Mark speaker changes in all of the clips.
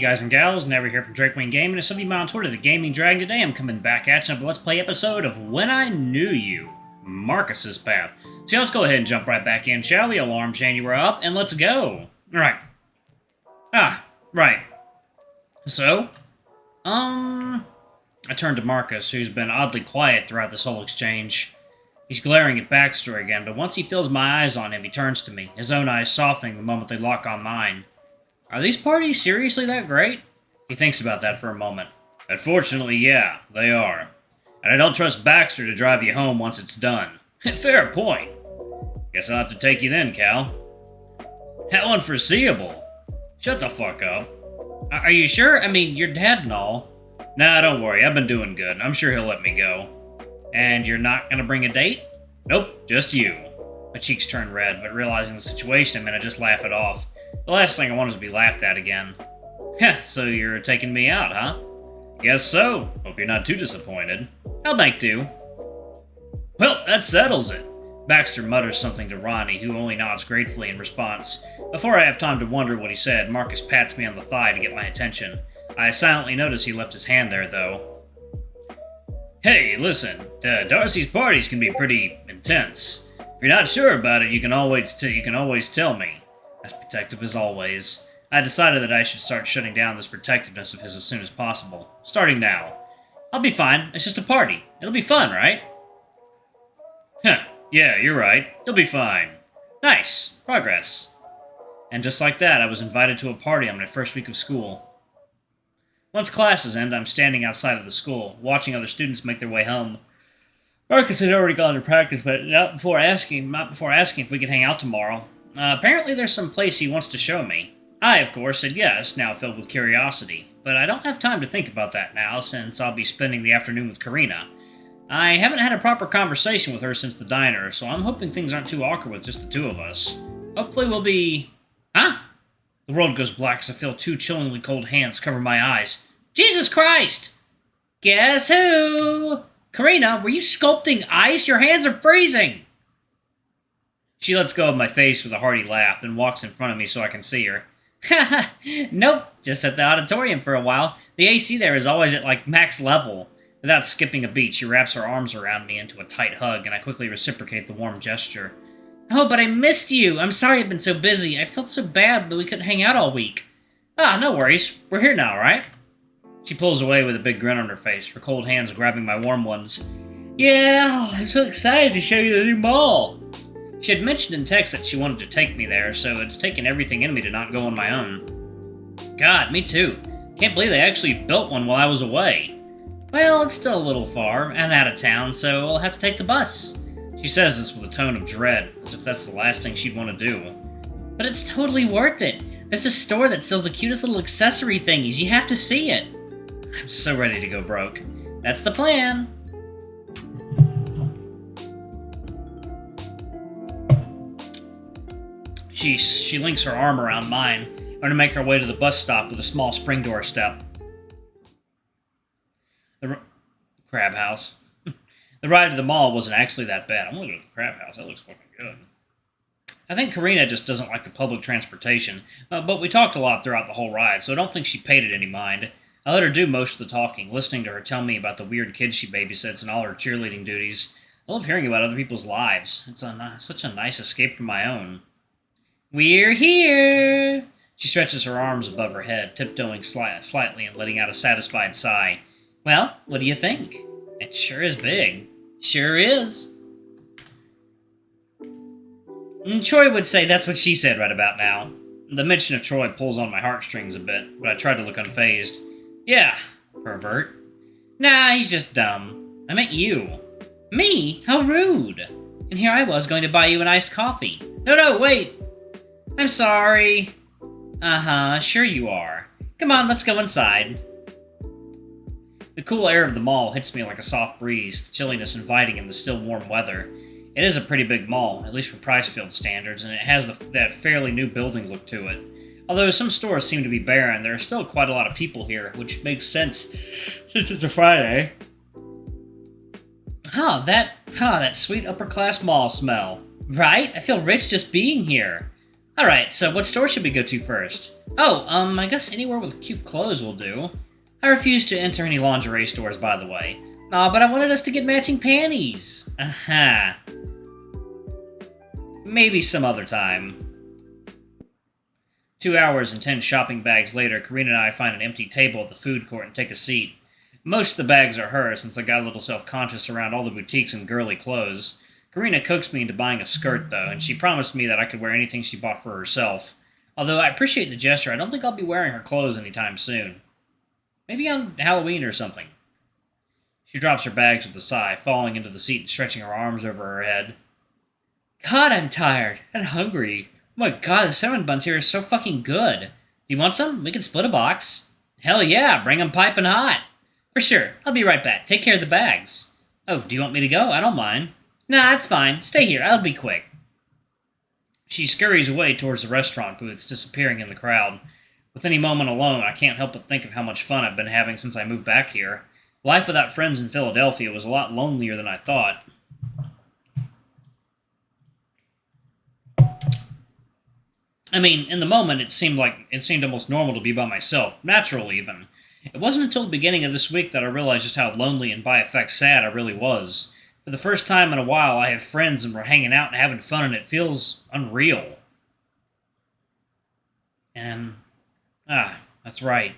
Speaker 1: guys and gals, Never here from Drakewing Gaming, and some of you on Twitter, the Gaming Dragon. Today I'm coming back at you with a Let's Play episode of When I Knew You, Marcus's Path. So let's go ahead and jump right back in, shall we? Alarm January up, and let's go. Alright. Right. So, I turned to Marcus, who's been oddly quiet throughout this whole exchange. He's glaring at Baxter again, but once he feels my eyes on him, he turns to me, his own eyes softening the moment they lock on mine. Are these parties seriously that great? He thinks about that for a moment. Unfortunately, yeah, they are. And I don't trust Baxter to drive you home once it's done. Fair point. Guess I'll have to take you then, Cal. How unforeseeable. Shut the fuck up. Are you sure? I mean, your dad and all. Nah, don't worry, I've been doing good. I'm sure he'll let me go. And you're not gonna bring a date? Nope, just you. My cheeks turn red, but realizing the situation, I just laugh it off. The last thing I want is to be laughed at again. Heh, so you're taking me out, huh? Guess so. Hope you're not too disappointed. I'll make do. Well, that settles it. Baxter mutters something to Ronnie, who only nods gratefully in response. Before I have time to wonder what he said, Marcus pats me on the thigh to get my attention. I silently notice he left his hand there, though. Hey, listen, Darcy's parties can be pretty intense. If you're not sure about it, you can always tell me. As protective as always. I decided that I should start shutting down this protectiveness of his as soon as possible. Starting now. I'll be fine. It's just a party. It'll be fun, right? Huh. Yeah, you're right. You'll be fine. Nice. Progress. And just like that, I was invited to a party on my first week of school. Once classes end, I'm standing outside of the school, watching other students make their way home. Marcus had already gone to practice, but not before asking if we could hang out tomorrow. Apparently there's some place he wants to show me. I, of course, said yes, now filled with curiosity. But I don't have time to think about that now, since I'll be spending the afternoon with Karina. I haven't had a proper conversation with her since the diner, so I'm hoping things aren't too awkward with just the two of us. Hopefully we'll be... Huh? The world goes black as I feel two chillingly cold hands cover my eyes. Jesus Christ! Guess who? Karina, were you sculpting ice? Your hands are freezing! She lets go of my face with a hearty laugh, then walks in front of me so I can see her. Haha, nope, just at the auditorium for a while. The AC there is always at, max level. Without skipping a beat, she wraps her arms around me into a tight hug, and I quickly reciprocate the warm gesture. Oh, but I missed you! I'm sorry I've been so busy. I felt so bad, but we couldn't hang out all week. Ah, no worries. We're here now, right? She pulls away with a big grin on her face, her cold hands grabbing my warm ones. Yeah, I'm so excited to show you the new mall. She had mentioned in text that she wanted to take me there, so it's taken everything in me to not go on my own. God, me too. Can't believe they actually built one while I was away. Well, it's still a little far, and out of town, so I'll have to take the bus. She says this with a tone of dread, as if that's the last thing she'd want to do. But it's totally worth it. There's a store that sells the cutest little accessory thingies. You have to see it. I'm so ready to go broke. That's the plan. She links her arm around mine, going to make her way to the bus stop with a small spring door step. The Crab House. The ride to the mall wasn't actually that bad. I'm going to go to the Crab House. That looks fucking good. I think Karina just doesn't like the public transportation, but we talked a lot throughout the whole ride, so I don't think she paid it any mind. I let her do most of the talking, listening to her tell me about the weird kids she babysits and all her cheerleading duties. I love hearing about other people's lives. It's such a nice escape from my own. We're here! She stretches her arms above her head, tiptoeing slightly and letting out a satisfied sigh. Well, what do you think? It sure is big. Sure is. Troy would say that's what she said right about now. The mention of Troy pulls on my heartstrings a bit, but I try to look unfazed. Yeah, pervert. Nah, he's just dumb. I meant you. Me? How rude. And here I was going to buy you an iced coffee. No, wait. I'm sorry. Uh-huh, sure you are. Come on, let's go inside. The cool air of the mall hits me like a soft breeze, the chilliness inviting in the still warm weather. It is a pretty big mall, at least for Pricefield standards, and it has that fairly new building look to it. Although some stores seem to be barren, there are still quite a lot of people here, which makes sense since it's a Friday. That sweet upper-class mall smell. Right? I feel rich just being here. Alright, so what store should we go to first? Oh, I guess anywhere with cute clothes will do. I refuse to enter any lingerie stores, by the way. Aw, but I wanted us to get matching panties. Aha. Maybe some other time. 2 hours and 10 shopping bags later, Karina and I find an empty table at the food court and take a seat. Most of the bags are hers, since I got a little self-conscious around all the boutiques and girly clothes. Karina coaxed me into buying a skirt, though, and she promised me that I could wear anything she bought for herself. Although I appreciate the gesture, I don't think I'll be wearing her clothes anytime soon. Maybe on Halloween or something. She drops her bags with a sigh, falling into the seat and stretching her arms over her head. God, I'm tired and hungry. Oh my god, the cinnamon buns here are so fucking good. Do you want some? We can split a box. Hell yeah, bring 'em piping hot. For sure, I'll be right back. Take care of the bags. Oh, do you want me to go? I don't mind. Nah, it's fine. Stay here, I'll be quick. She scurries away towards the restaurant booths, disappearing in the crowd. With any moment alone, I can't help but think of how much fun I've been having since I moved back here. Life without friends in Philadelphia was a lot lonelier than I thought. I mean, in the moment, it seemed almost normal to be by myself, natural even. It wasn't until the beginning of this week that I realized just how lonely and by effect sad I really was. For the first time in a while, I have friends and we're hanging out and having fun, and it feels unreal. And, that's right.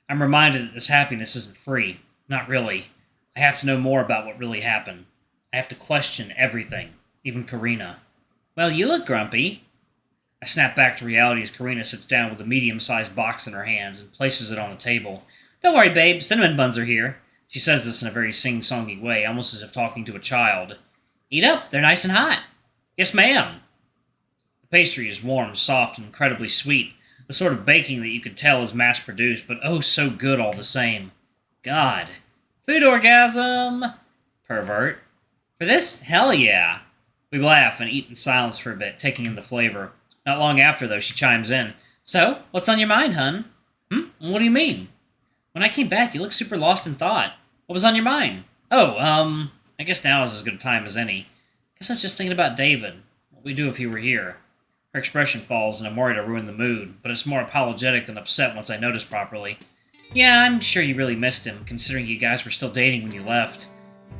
Speaker 1: I'm reminded that this happiness isn't free. Not really. I have to know more about what really happened. I have to question everything, even Karina. Well, you look grumpy. I snap back to reality as Karina sits down with a medium-sized box in her hands and places it on the table. Don't worry, babe. Cinnamon buns are here. She says this in a very sing-songy way, almost as if talking to a child. Eat up. They're nice and hot. Yes, ma'am. The pastry is warm, soft, and incredibly sweet. The sort of baking that you could tell is mass-produced, but oh so good all the same. God. Food orgasm! Pervert. For this? Hell yeah. We laugh and eat in silence for a bit, taking in the flavor. Not long after, though, she chimes in. So, what's on your mind, hun? What do you mean? When I came back, you looked super lost in thought. What was on your mind? Oh, I guess now is as good a time as any. Guess I was just thinking about David. What we'd do if he were here. Her expression falls, and I'm worried I ruined the mood, but it's more apologetic than upset once I notice properly. Yeah, I'm sure you really missed him, considering you guys were still dating when you left.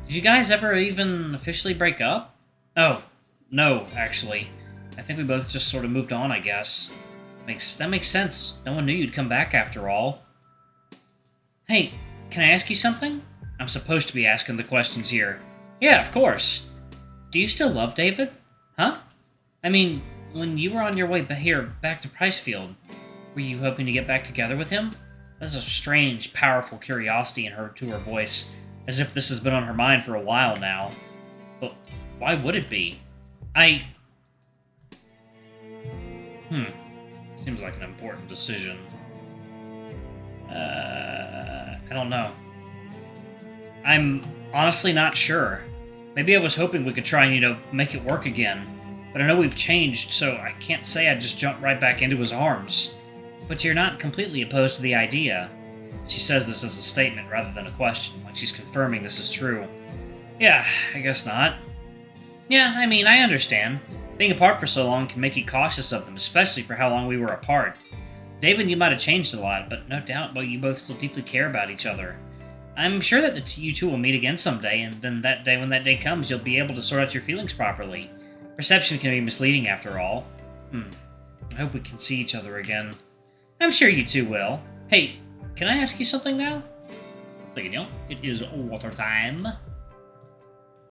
Speaker 1: Did you guys ever even officially break up? Oh, no, actually. I think we both just sort of moved on, I guess. That makes sense. No one knew you'd come back after all. Hey, can I ask you something? I'm supposed to be asking the questions here. Yeah, of course. Do you still love David? Huh? I mean, when you were on your way back to Pricefield, were you hoping to get back together with him? There's a strange, powerful curiosity to her voice, as if this has been on her mind for a while now. But why would it be? Seems like an important decision. I don't know. I'm honestly not sure. Maybe I was hoping we could try and, make it work again. But I know we've changed, so I can't say I'd just jump right back into his arms. But you're not completely opposed to the idea. She says this as a statement rather than a question, like she's confirming this is true. Yeah, I guess not. Yeah, I mean, I understand. Being apart for so long can make you cautious of them, especially for how long we were apart. David and you might have changed a lot, but no doubt you both still deeply care about each other. I'm sure that you two will meet again someday, and then when that day comes, you'll be able to sort out your feelings properly. Perception can be misleading after all. I hope we can see each other again. I'm sure you two will. Hey, can I ask you something now? It is water time.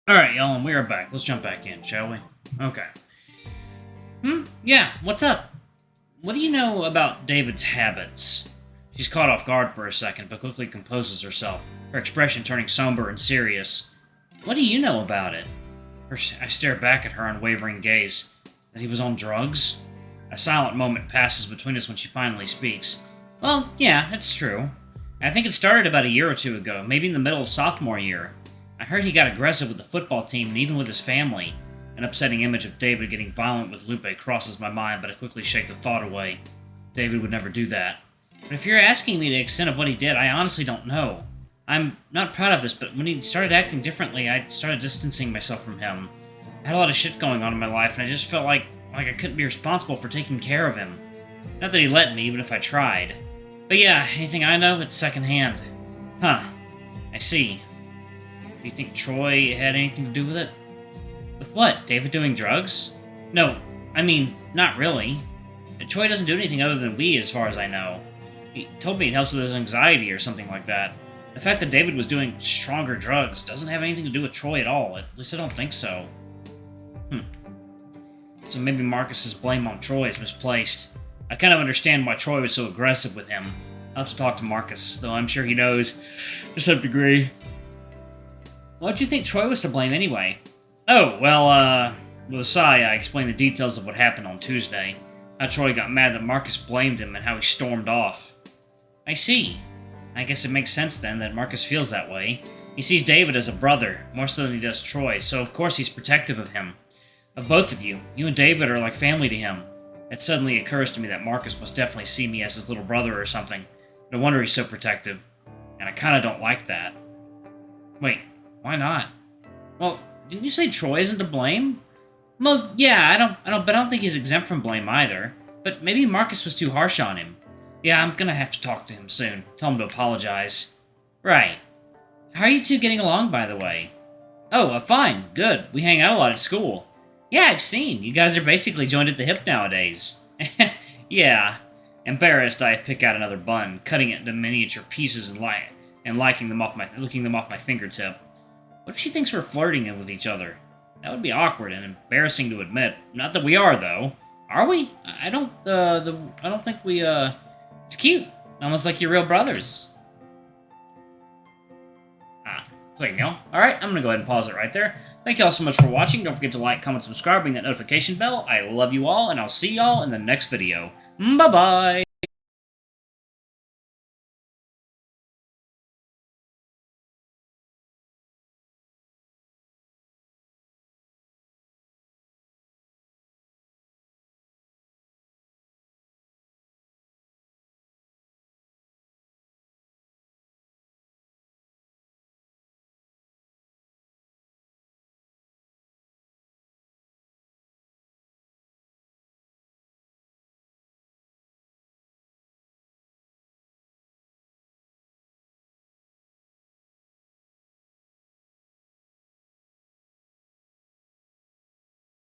Speaker 1: Alright, y'all, and we are back. Let's jump back in, shall we? Okay. Yeah, what's up? What do you know about David's habits? She's caught off guard for a second, but quickly composes herself, her expression turning somber and serious. What do you know about it? I stare back at her unwavering gaze. That he was on drugs? A silent moment passes between us when she finally speaks. Well, yeah, it's true. I think it started about a year or two ago, maybe in the middle of sophomore year. I heard he got aggressive with the football team and even with his family. An upsetting image of David getting violent with Lupe crosses my mind, but I quickly shake the thought away. David would never do that. But if you're asking me the extent of what he did, I honestly don't know. I'm not proud of this, but when he started acting differently, I started distancing myself from him. I had a lot of shit going on in my life, and I just felt like Like I couldn't be responsible for taking care of him. Not that he let me, even if I tried. But yeah, anything I know, it's secondhand. Huh. I see. Do you think Troy had anything to do with it? With what? David doing drugs? No, I mean, not really. Troy doesn't do anything other than weed, as far as I know. He told me it helps with his anxiety or something like that. The fact that David was doing stronger drugs doesn't have anything to do with Troy at all. At least I don't think so. So maybe Marcus's blame on Troy is misplaced. I kind of understand why Troy was so aggressive with him. I'll have to talk to Marcus, though I'm sure he knows to some degree. Why do you think Troy was to blame anyway? Oh, well, with a sigh, I explained the details of what happened on Tuesday. How Troy got mad that Marcus blamed him and how he stormed off. I see. I guess it makes sense then that Marcus feels that way. He sees David as a brother, more so than he does Troy, so of course he's protective of him. Of both of you. You and David are like family to him. It suddenly occurs to me that Marcus must definitely see me as his little brother or something. No wonder he's so protective. And I kinda don't like that. Wait, why not? Well, didn't you say Troy isn't to blame? Well, yeah, I don't think he's exempt from blame either. But maybe Marcus was too harsh on him. Yeah, I'm gonna have to talk to him soon. Tell him to apologize. Right. How are you two getting along, by the way? Oh, fine. Good. We hang out a lot at school. Yeah, I've seen. You guys are basically joined at the hip nowadays. Yeah. Embarrassed, I pick out another bun, cutting it into miniature pieces and licking them off my fingertip. What if she thinks we're flirting with each other? That would be awkward and embarrassing to admit. Not that we are, though. Are we? I don't think we, It's cute. Almost like you're real brothers. There you go. Alright, I'm gonna go ahead and pause it right there. Thank you all so much for watching. Don't forget to like, comment, subscribe, ring that notification bell. I love you all, and I'll see y'all in the next video. Bye-bye!